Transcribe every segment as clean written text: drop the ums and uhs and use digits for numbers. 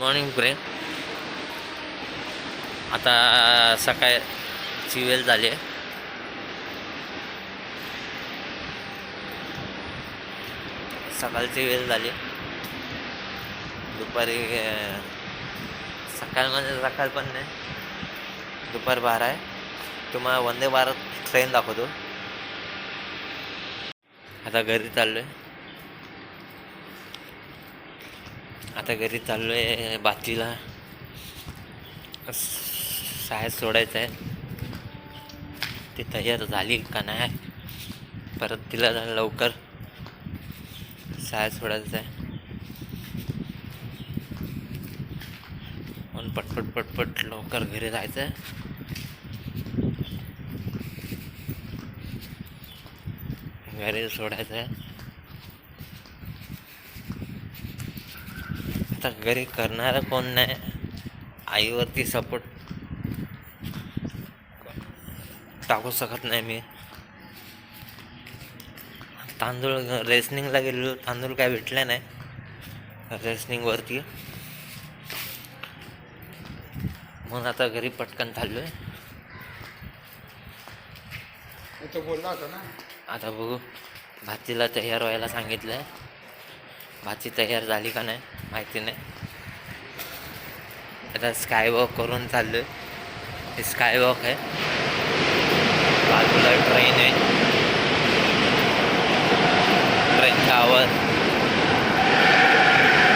Morning friend. आता सकाळची वेळ झाली आहे. सकाळची वेळ झाली. दुपारी सकाळ पण नाही, दुपार 12 आहे. तुम्हाला वंदे भारत ट्रेन दाखवतो. आता घरी चाललोय. बाचीला शाळेत सोडायचं आहे. ती तयार झाली का नाही, परत तिला लवकर शाळेत सोडायचं आहे. म्हणून पटपट लवकर घरी जायचं आहे. घरी सोडायचं आहे. आता घरी करणारा कोण नाही. आईवरती सपोर्ट टाकू शकत नाही मी. तांदूळ रेशनिंगला गेलो, तांदूळ काय भेटले नाही रेशनिंगवरती. म्हणून आता घरी पटकन चाललोय. आता बघू, भाचीला तयार व्हायला सांगितलंय. भाची तयार झाली का नाही माहिती नाही. आता स्कायवॉक करून चाललोय. हे स्कायवॉक आहे, बाजूला ट्रेन आहे. ट्रेनचा आवाज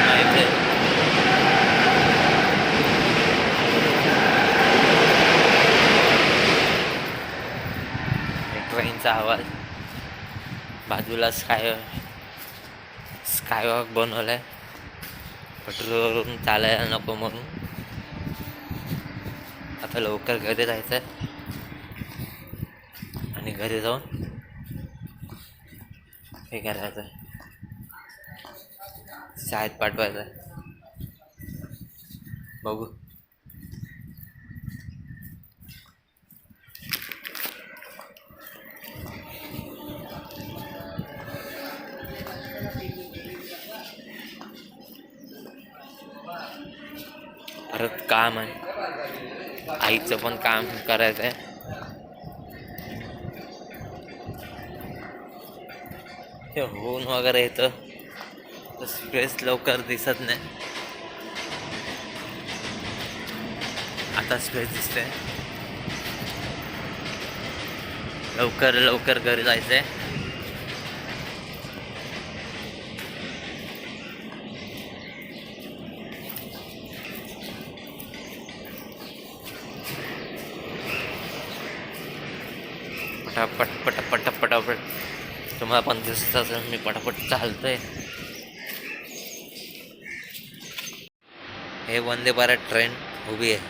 माहिती आहे. ट्रेनचा आवाज. बाजूला स्कायवॉक बनवलाय, पेट्रोलवरून चालायला नको म्हणून. आता लवकर घरी जायचं आहे आणि घरी जाऊन हे करायचं आहे, शाळेत पाठवायचं आहे. बघू. परत काम आहे, आईचं पण काम करायचं आहे. हे होऊन वगैरे येतं तर स्पेस लवकर दिसत नाही. आता स्पेस दिसते. लवकर घरी जायचंय. पटापट तुम्हाला पण दिसत असेल मी पटापट चालतोय. हे वंदे भारत ट्रेन उभी आहे.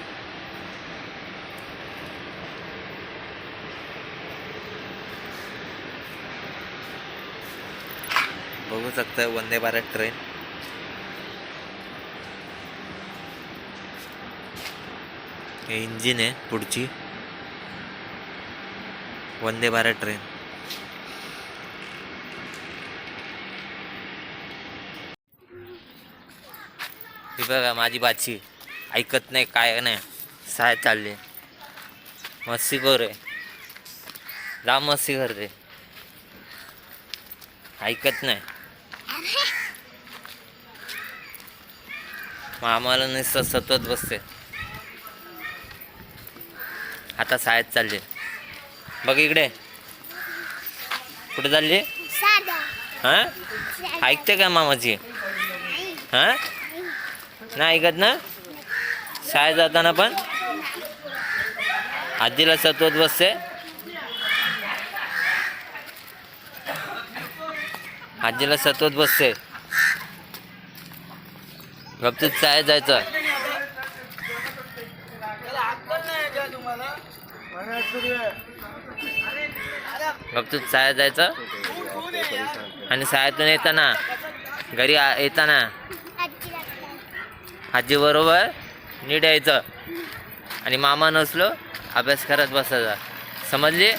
बघू शकता वंदे भारत ट्रेन. हे इंजिन आहे पुढची वंदे भारत ट्रेन. ही बघा माझी बाची ऐकत नाही, काय नाही. शाळेत चालले, मस्ती करे, जाम मस्ती करते, ऐकत नाही. मग आम्हाला नुसतं सतत बसते. आता शाळेत चालले. बघ इकडे, कुठे चालली? हा, ऐकते का मामाची? हा, नाही ऐकत ना. शाळेत जाताना पण आजीला सतत बसते. आजीला सतत बसते. गपचूप शाळेत जायचं. गपचूप शाळेत जायचं आणि शाळेतून येताना घरी येताना आजी बरोबर नीट यायचं आणि मामा नसलो अभ्यास करत बसायचा. समजली?